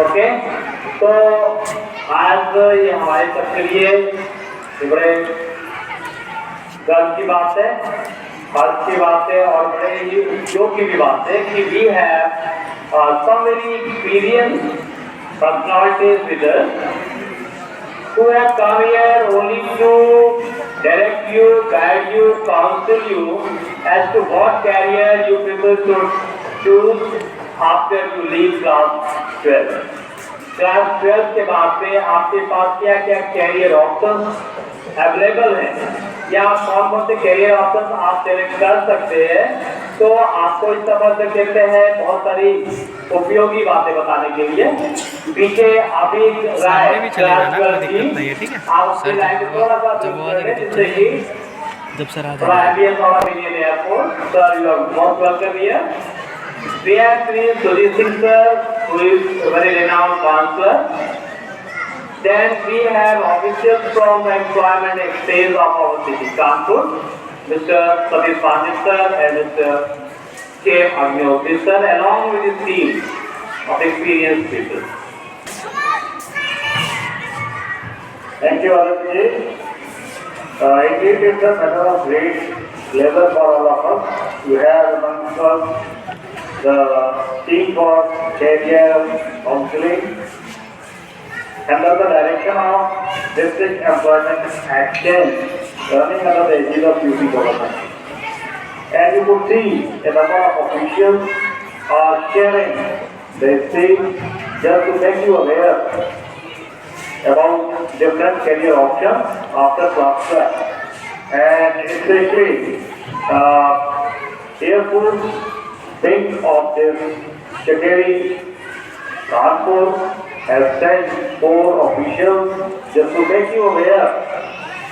Okay, तो आज ये हमारे सबके लिए बड़े गर्व की बात है, फर्ज की बात है और बड़े ही उपयोग की भी बात है कि we have some very experienced personalities with us who have come here only to direct you, guide you, counsel you as to what career you people should choose after you leave class 12. Class 12 के बाद में आपके पास क्या क्या career options available हैं या कौन कौन से कैरियर ऑप्शंस आप सेलेक्ट कर सकते हैं। तो आपको इस तरह से कहते हैं बहुत सारी उपयोगी बातें बताने के लिए पीछे अभी राय क्लास 12 की आप उसकी लाइन थोड़ा सा जिससे कि जब सर आ जाए airport sir you are most welcome here. We have Sri Sujit Singh sir, who is a very renowned counselor. Then we have officials from Employment Exchange of our city, Kanpur, Mr. Satish Pandit sir and Mr. K. Agnihotri sir, along with his team of experienced people. Thank you, Arun ji. Indeed, it's a matter of great pleasure for all of us. We have amongst us the team for career counseling under the direction of District Employment Exchange running under the aegis of UP government. And you could see a number of officials are sharing their things just to make you aware about different career options after class 12. And especially Air Force wing of this Chakeri Kanpur has sent 4 officials just to make you aware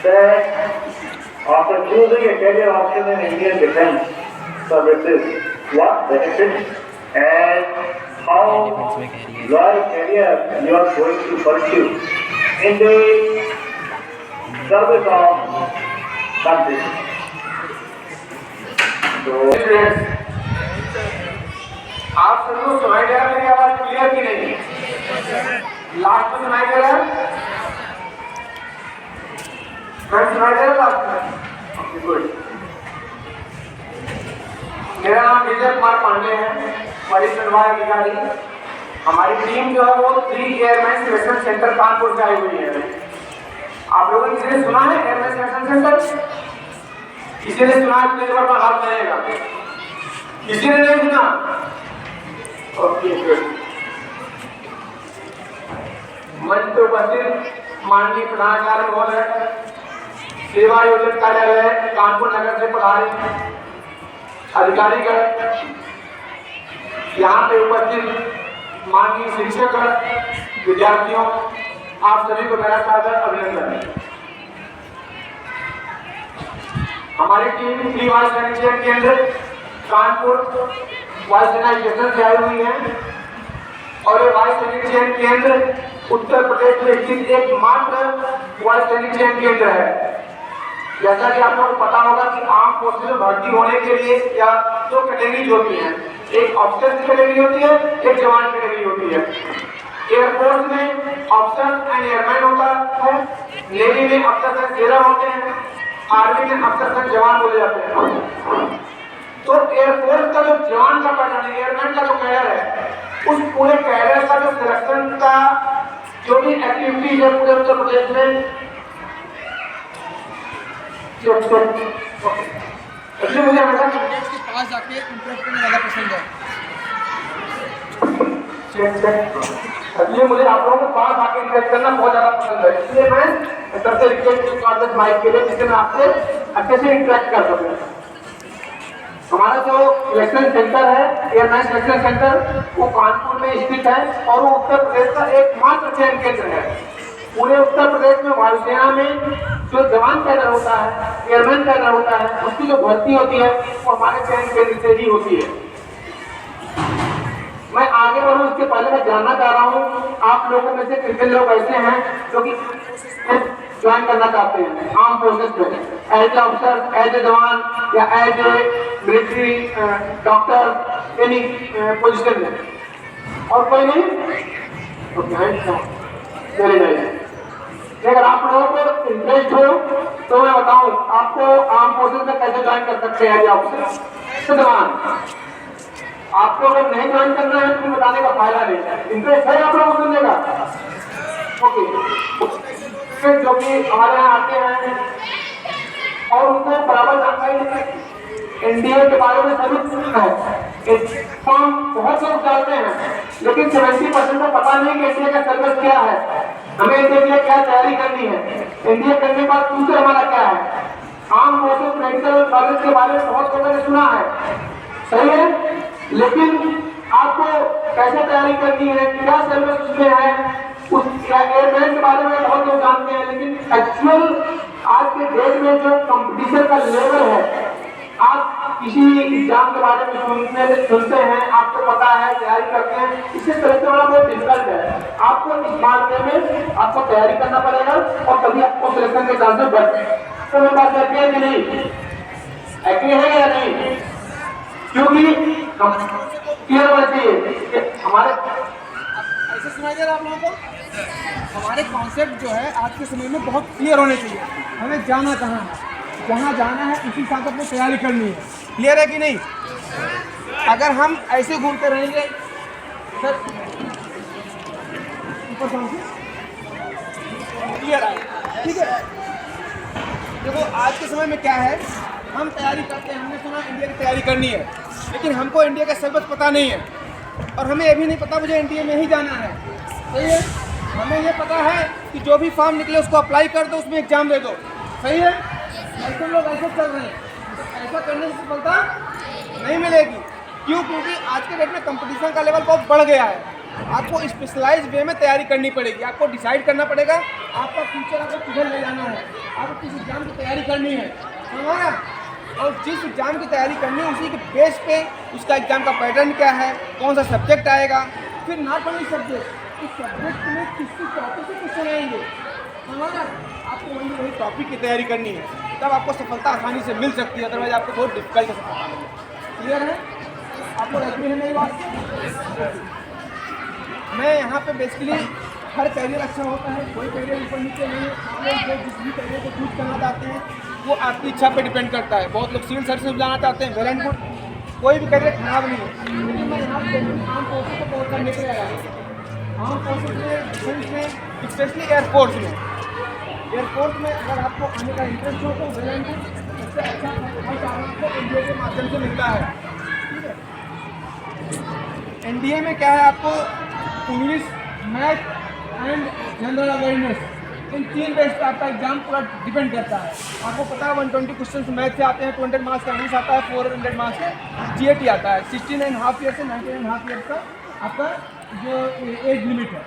that after choosing a career option in Indian Defence Services, what benefits and how your career you are going to pursue in the service of country. So, आप सबको सुनाई दे रहा है? मेरी आवाज clear की नहीं? Last में सुनाई दे रहा है? मैं सुनाई दे रहा लास्ट में? गुड। मेरा नाम विजय कुमार पांडे है, वरिष्ठ निर्वाहक अधिकारी। हमारी टीम जो है वो 3 एयरमैन सिलेक्शन सेंटर कानपुर से आई हुई है। आप लोगों ने किसी ने सुना है एयरमैन सिलेक्शन सेंटर? किसी ने सुना है? तो बार हाथ लगेगा। किसी ने नहीं सुना? मंच पे उपस्थित माननीय प्रधानाचार्य महोदय, सेवा योजना कार्यालय कानपुर नगर से पधारे अधिकारीगण, यहाँ पे उपस्थित माननीय शिक्षक, विद्यार्थियों, आप सभी को मेरा सादर अभिनंदन। हमारी टीम श्री वायुसेना चयन केंद्र कानपुर वायुसेना स्टेशन से आई हुई है और ये वायुसेना चयन केंद्र उत्तर प्रदेश में स्थित एकमात्र वायुसेना चयन केंद्र है। जैसा कि आप लोगों को पता होगा कि आर्म फोर्सेज में भर्ती होने के लिए या 2 कैटेगरीज होती हैं, एक ऑफिसर की कैटेगरी होती है, एक जवान की कैटेगरी होती है। एयरफोर्स में ऑफिसर एंड एयरमैन होता है, नेवी में अफसर एंड सेलर होते हैं, आर्मी में अफसर एंड जवान बोले जाते हैं। तो एयरफोर्स का जो जवान का पैटर्न है, एयरमैन का जो कैडर है, उस पूरे कैडर का जो सिलेक्शन का जो भी एक्टिविटी है पूरे उत्तर प्रदेश में इसलिए मुझे हमेशा कैंडिडेट्स के पास जाके इंटरेक्ट करना ज़्यादा पसंद है। इसलिए मुझे आप लोगों के पास आके इंटरेक्ट करना बहुत ज़्यादा पसंद है। इसलिए मैं सबसे रिक्वेस्ट करता हूं माइक के लिए जिससे मैं आपसे अच्छे से इंटरेक्ट कर सकूँ। हमारा जो सिलेक्शन सेंटर है, एयरमैन सिलेक्शन सेंटर, वो कानपुर में स्थित है और वो उत्तर प्रदेश का एकमात्र चयन केंद्र है। पूरे उत्तर प्रदेश में वायुसेना में जो जवान कैडर होता है, एयरमैन कैडर होता है, उसकी जो भर्ती होती है वो हमारे चयन केंद्र से ही होती है। मैं आगे बढ़ूं इसके पहले मैं जानना चाह रहा हूं आप लोगों में से कितने लोग ऐसे हैं जो कि ज्वाइन करना चाहते हैं आर्म फोर्सेस में as a officer, as a jawan या as a military doctor, any position में? और कोई नहीं? Very nice. अगर आप लोगों को इंटरेस्ट हो तो मैं बताऊं आपको आर्म फोर्सेस में कैसे ज्वाइन कर सकते हैं एज ए ऑफिसर, जवान। आपको अगर नहीं ज्वाइन करना है तो बताने का फायदा नहीं है। इंटरेस्ट है आप लोगों को सुनने का? ओके, जो कि हमारे यहाँ आते हैं और उनको बराबर जानकारी एनडीए के बारे में सभी सुनना है। फॉर्म बहुत लोग जानते हैं लेकिन 70% को पता नहीं कि एनडीए का सर्विस क्या है, हमें एनडीए के लिए क्या तैयारी करनी है, एनडीए करने के बाद फ्यूचर हमारा क्या है। आर्म फोर्सेस मेडिकल कॉलेज के बारे में बहुत लोगों ने सुना है, सही है, लेकिन आपको कैसे तैयारी करनी है, क्या सर्विस उसमें है, उस एयरमैन के बारे में बहुत लोग जानते हैं, लेकिन एक्चुअल आज के डेट में जो कंपटीशन का लेवल है, आप किसी एग्जाम के बारे में सुनते हैं, आपको पता है, तैयारी करते हैं, इसी तरह से बड़ा बहुत डिफिकल्ट है। आपको इस मामले में आपको तैयारी करना पड़ेगा और तभी आपको सिलेक्शन के चांसेस बढ़ते हैं। तो मेरे पास एग्री है कि नहीं? एग्री है या नहीं? क्योंकि क्लियर होना चाहिए कि हमारे ऐसे सुनाई दे रहा है आप लोगों को? हमारे कॉन्सेप्ट जो है आज के समय में बहुत क्लियर होने चाहिए। हमें जाना कहाँ है, जहाँ जाना है उसी हिसाब से अपनी तैयारी करनी है। क्लियर है कि नहीं? अगर हम ऐसे घूमते रहेंगे सर ऊपर क्लियर है, ठीक है। देखो आज के समय में क्या है, हम तैयारी करते हैं, हमने सुना इंडिया की तैयारी करनी है, लेकिन हमको इंडिया का सिलेबस पता नहीं है और हमें ये भी नहीं पता मुझे इंडिया में ही जाना है, सही है। हमें ये पता है कि जो भी फॉर्म निकले उसको अप्लाई कर दो, उसमें एग्जाम दे दो, सही है। ऐसे लोग ऐसे चल रहे हैं, तो ऐसा करने से सफलता नहीं मिलेगी। क्यों? क्योंकि आज के डेट में कंपटीशन का लेवल बहुत बढ़ गया है। आपको स्पेशलाइज वे में तैयारी करनी पड़ेगी, आपको डिसाइड करना पड़ेगा आपका फ्यूचर आपको किधर ले जाना है, आपको किस एग्जाम की तैयारी करनी है, समझा? और जिस एग्जाम की तैयारी करनी है उसी के बेस पे उसका एग्जाम का पैटर्न क्या है, कौन सा सब्जेक्ट आएगा, फिर नॉट ओनली सब्जेक्ट, इस सब्जेक्ट में किस टॉपिक से क्वेश्चन आएंगे, समझा? आपको वही टॉपिक की तैयारी करनी है, तब आपको सफलता आसानी से मिल सकती है, अदरवाइज आपको बहुत डिफिकल्ट है सफलता मिलना। क्लियर है? आपको एग्री है मेरी बात? मैं यहाँ पे बेसिकली हर कैरियर अच्छा होता है, कोई कैरियर ऊपर नीचे नहीं है। आप लोग जो जिस भी कैरियर को चूज करना चाहते हैं वो आपकी इच्छा पे डिपेंड करता है। बहुत लोग सिविल सर्विस में जाना चाहते हैं, वेल एंड गुड, कोई भी कैरियर खराब नहीं है। लेकिन मैं यहाँ आर्म फोर्सेस को बहुत करने के लिए आया हूँ। आर्म फोर्सेस में, डिफेंस में, स्पेशली एयरफोर्स में, एयरफोर्स में अगर आपको आने का इंटरेस्ट हो तो वेल एंड गुड, सबसे अच्छा आपको एनडीए के माध्यम से मिलता है, ठीक है। एनडीए में क्या है, आपको English, math and general awareness, in 3 base पर आपका एग्जाम पूरा डिपेंड करता है। आपको पता है 120 क्वेश्चन मैथ से आते हैं, 200 मार्क्स का इंग्लिश आता है, 400 मार्क्स का जीएटी आता है। 16.5 ईयर से 19.5 ईयर का आपका जो एज लिमिट है।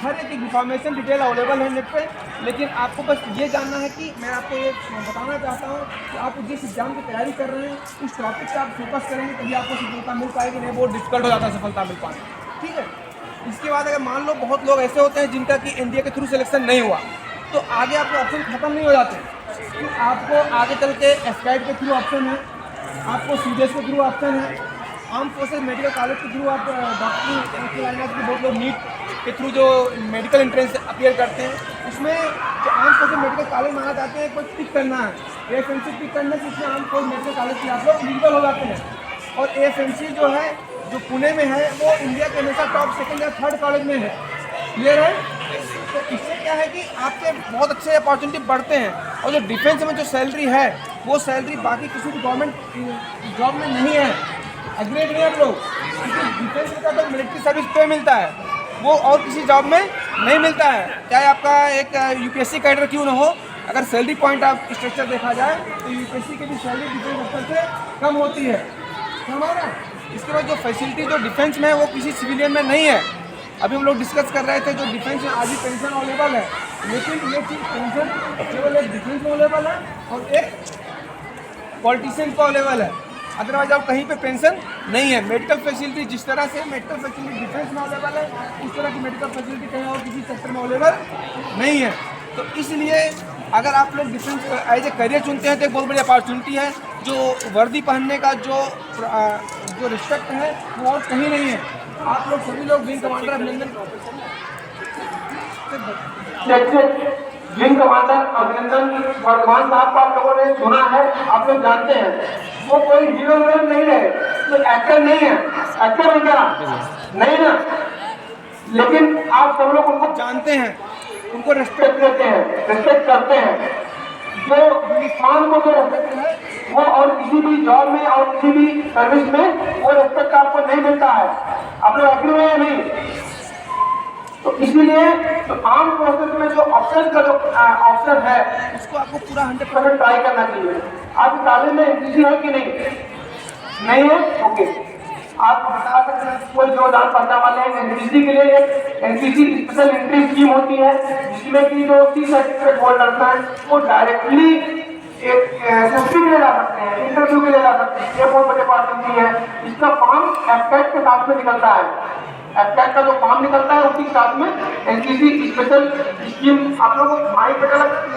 हर एक इन्फॉर्मेशन डिटेल अवेलेबल है नेट पे, लेकिन आपको बस ये जानना है कि मैं आपको ये बताना चाहता हूँ कि आप जिस एग्जाम की तैयारी कर रहे हैं उस टॉपिक पर आप फोकस करेंगे तभी आपको सफलता मिल पाएगी, नहीं बहुत डिफिकल्ट हो जाता है सफलता मिल पाना, ठीक है। इसके बाद अगर मान लो बहुत लोग ऐसे होते हैं जिनका कि एनडीए के थ्रू सिलेक्शन नहीं हुआ, तो आगे आपके ऑप्शन खत्म नहीं हो जाते, कि आपको आगे चल के एस्काइड के थ्रू ऑप्शन है, आपको सीडीएस के थ्रू ऑप्शन है, आर्म फोर्सेस मेडिकल कॉलेज के थ्रू आप डॉक्टरी लाइन में बहुत लोग नीट के थ्रू जो मेडिकल एंट्रेंस अपीयर करते हैं, उसमें जो आर्म फोर्सेस मेडिकल कॉलेज माना जाते हैं कोई पिक करना है, एएफएमसी पिक करना है, जिसमें आर्म फोर्स मेडिकल कॉलेज के आप लोग एलिजिबल हो जाते हैं। और एएफएमसी जो है जो पुणे में है वो इंडिया के हमेशा टॉप 2nd या 3rd कॉलेज में है, क्लियर है। तो इससे क्या है कि आपके बहुत अच्छे अपॉर्चुनिटी बढ़ते हैं, और जो डिफेंस में जो सैलरी है वो सैलरी बाकी किसी भी गवर्नमेंट जॉब में नहीं है। एग्रीड नहीं आप लोग? क्योंकि डिफेंस का तो मिलिट्री सर्विस पे मिलता है, वो और किसी जॉब में नहीं मिलता है, चाहे आपका एक यूपीएससी कैडर क्यों ना हो। अगर सैलरी पॉइंट आप स्ट्रक्चर देखा जाए तो यूपीएससी की भी सैलरी डिफेंस स्तर से कम होती है, हमारा। इसके बाद जो फैसिलिटी जो डिफेंस में है वो किसी सिविलियन में नहीं है। अभी हम लोग डिस्कस कर रहे थे जो डिफेंस में आज भी पेंशन अवेलेबल है, लेकिन ये चीज़ पेंशन केवल एक डिफेंस में अवेलेबल है और एक पॉलिटिशियन को अवेलेबल है, अदरवाइज आप कहीं पे पेंशन नहीं है। मेडिकल फैसिलिटी जिस तरह से मेडिकल फैसिलिटी डिफेंस में अवेलेबल है, उस तरह की मेडिकल फैसिलिटी कहीं और किसी सेक्टर में अवेलेबल नहीं है। तो इसलिए अगर आप लोग डिफेंस एज ए करियर चुनते हैं तो एक बहुत बड़ी अपॉर्चुनिटी है। जो वर्दी पहनने का जो रिस्पेक्ट है वो और कहीं नहीं है। आप लोग सभी लोग विंग कमांडर अभिनंदन विंग कमांडर अभिनंदन वर्धमान साहब को आप लोगों ने सुना है, आप लोग जानते हैं वो कोई हीरो हीरोइन नहीं है, तो एक्टर नहीं है, एक्टर वगैरह नहीं ना, लेकिन आप सब लोग उनको जानते हैं, उनको रिस्पेक्ट देते हैं, रिस्पेक्ट करते हैं। जो इंसान को जो रिस्पेक्ट है वो और किसी भी जॉब में और किसी भी सर्विस में वो रिस्पेक्ट आपको नहीं मिलता है। आप लोग एग्री हुए या नहीं? तो इसीलिए तो आर्म फोर्सेस में जो ऑप्शन का जो ऑप्शन है उसको आपको पूरा 100% ट्राई करना चाहिए। आपकी तालीम में एनसीसी है कि नहीं? नहीं है? ओके, आप बता सकते हैं कोई जो जान पहचान वाले हैं। एनसीसी के लिए एक एनसीसी स्पेशल एंट्री स्कीम होती है जिसमें कि जो सी सर्टिफिकेट होल्डर है वो डायरेक्टली एक एसएसबी के लिए जा सकते हैं, इंटरव्यू के लिए जा सकते हैं। ये बहुत बड़ी अपॉर्चुनिटी है। इसका फॉर्म एफकेट के साथ में निकलता है, एफकेट का जो फॉर्म निकलता है उसी के साथ में एनसीसी स्पेशल स्कीम। आप लोगों को माइक पता लगता है?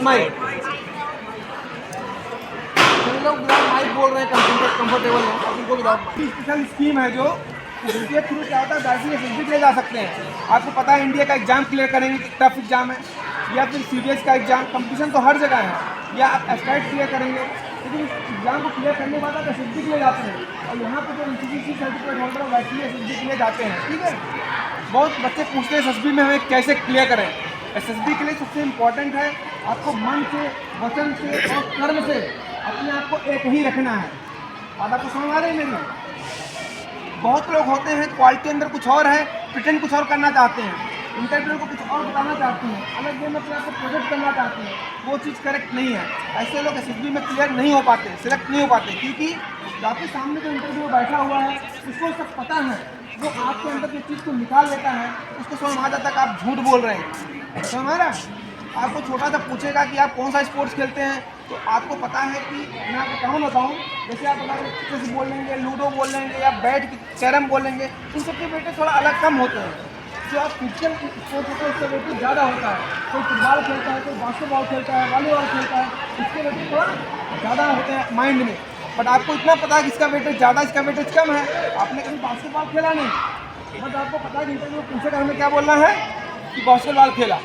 माइक लोग विदाउट माइक बोल रहे हैं, कंफर्टेबल है। अब उनको विदाउट स्पेशल स्कीम है जो जिसके थ्रू क्या होता है डायरेक्टली एसएसबी के लिए जा सकते हैं। आपको पता है इंडिया का एग्जाम क्लियर करेंगे, टफ एग्जाम है, या फिर सीडीएस का एग्जाम, कंपटीशन तो हर जगह है, या आप एफकेट क्लियर करेंगे, लेकिन इस एग्जाम को क्लियर करने के बाद आप एसएसबी के लिए जाते हैं। और यहाँ पर जो एनसीसी सर्टिफिकेट होल्डर है वैसे एसएसबी के लिए जाते हैं। ठीक है, बहुत बच्चे पूछते हैं एसएसबी में हमें कैसे क्लियर करें। एसएसबी के लिए सबसे इम्पॉर्टेंट है आपको मन से, वचन से और कर्म से अपने आप को एक ही रखना है। बात आपको समझ आ रही है मेरी? बहुत लोग होते हैं क्वालिटी अंदर कुछ और है, प्रिटेंड कुछ और करना चाहते हैं, इंटरव्यू को कुछ और बताना चाहते हैं, अलग वे में अपने आपको प्रोजेक्ट करना चाहते हैं, वो चीज़ करेक्ट नहीं है। ऐसे लोग एसएसबी में क्लियर नहीं हो पाते, सिलेक्ट नहीं हो पाते, क्योंकि आपके सामने जो इंटरव्यू बैठा हुआ है उसको सब पता है, वो आपके अंदर जो चीज़ को निकाल लेता है उसको समझ आ जाता है कि आप झूठ बोल रहे हैं। समझ आ रहा है? आपको छोटा सा पूछेगा कि आप कौन सा स्पोर्ट्स खेलते हैं, तो आपको पता है कि मैं आपको कौन बताऊँ, जैसे आप बता चेस बोल लेंगे, लूडो बोल लेंगे, या बैट कैरम बोल लेंगे, इन सबके वेटेज थोड़ा अलग कम होते हैं। जो आप फिजिकल स्पोर्ट्स होते हैं उसका वेटेज ज़्यादा होता है। कोई फुटबॉल खेलता है, कोई बास्केटबॉल खेलता है, वॉलीबॉल खेलता है, इसके वेटेज थोड़ा ज़्यादा होते हैं माइंड में। बट आपको इतना पता है कि इसका वेटेज ज़्यादा, इसका वेटेज कम है। आपने कभी बास्केटबॉल खेला नहीं, बट आपको पता है कि इंटरव्यू पूछेगा हमें क्या बोलना है कि बास्केटबॉल खेला,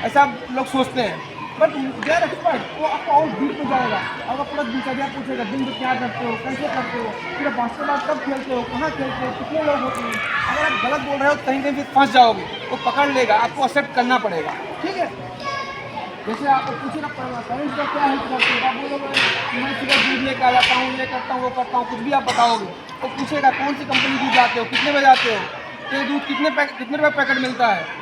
ऐसा लोग सोचते हैं। बट देयर एक्सपर्ट वो आपको और डीप में जाएगा, आपका पूरा दिनचर्या पूछेगा, दिन में क्या करते हो, कैसे करते हो, फिर बास्केटबॉल कब खेलते हो, कहाँ खेलते हो, कितने लोग होते हैं। अगर आप गलत बोल रहे हो तो कहीं कहीं फिर फंस जाओगे, वो पकड़ लेगा, आपको एक्सेप्ट करना पड़ेगा। ठीक है, जैसे आपको पूछना पड़ेगा पेरेंट्स का क्या हेल्प करते हो, आप बोलोगे मैं सुबह दूध लेकर आ जाता हूँ, ये करता हूँ, वो करता हूँ, कुछ भी आप बताओगे तो पूछेगा कौन सी कंपनी दूध जाते हो, कितने बजे जाते हो, तो दूध कितने रुपये पैकेट मिलता है।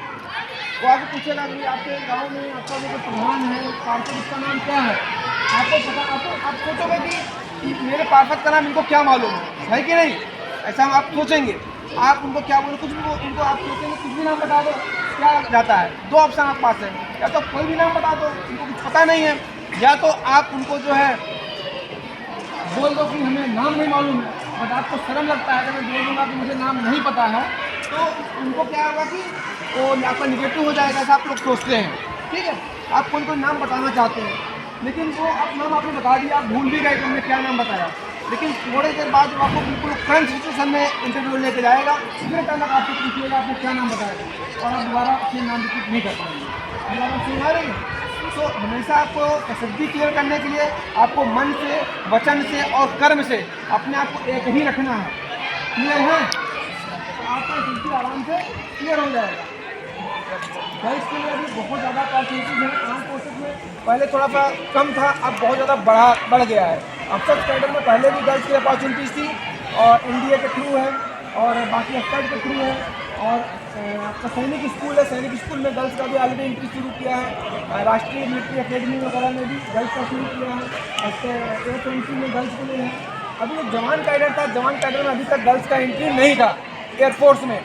वो आपको पूछेगा कि आपके गांव में आपका जो प्रधान है पार्षद, उसका नाम क्या है, आपको पता, आप सोचोगे कि मेरे पार्षद का नाम इनको क्या मालूम है कि नहीं, ऐसा आप सोचेंगे। आप उनको क्या बोलो, कुछ भी उनको आप सोचेंगे कुछ भी नाम बता दो, क्या जाता है, दो ऑप्शन आपके पास है, या तो कोई भी नाम बता दो, उनको कुछ पता नहीं है, या तो आप उनको जो है बोल दो कि हमें नाम नहीं मालूम है, बट आपको शर्म लगता है कि मैं बोल दूँगा कि मुझे नाम नहीं पता है, तो उनको क्या होगा कि वो आपका निगेटिव हो जाएगा, ऐसा आप लोग सोचते हैं। ठीक है, आप कौन कोई नाम बताना चाहते हैं, लेकिन वो आप नाम आपने बता दिया, आप भूल भी गए कि हमने क्या नाम बताया, लेकिन थोड़ी देर बाद जब आपको बिल्कुल करंट सिचुएशन में इंटरव्यू लेके जाएगा, फिर तक आपसे पूछिएगा आपने क्या नाम बताया, और आप दोबारा अपने नाम रिपीट नहीं कर पाएंगे। दोबारा सुना रहे हैं। तो हमेशा आपको एसएसबी क्लियर करने के लिए आपको मन से, वचन से और कर्म से अपने आप को एक ही रखना है। क्लियर है? आपका एसएसबी आराम से क्लियर हो जाएगा। गर्ल्स के लिए अभी बहुत ज़्यादा अपॉर्चुनिटीज हैं आर्म फोर्सेज में। पहले थोड़ा सा कम था, अब बहुत ज़्यादा बढ़ गया है। अफसर कैडर में पहले भी गर्ल्स की अपॉर्चुनिटीज़ थी, और एनडीए के थ्रू है, और बाकी एफकेट के थ्रू है, और आपका सैनिक स्कूल है, सैनिक स्कूल में गर्ल्स का भी ऑलरेडी एंट्री शुरू किया है। राष्ट्रीय मिलिट्री अकेडमी वगैरह में भी गर्ल्स का शुरू किया है। एयरफोर्स में गर्ल्स के लिए है। अभी एक जवान कैडर था, जवान कैडर में अभी तक गर्ल्स का एंट्री नहीं था एयरफोर्स में।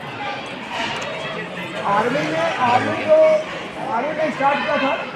आर्मी में स्टार्ट किया था,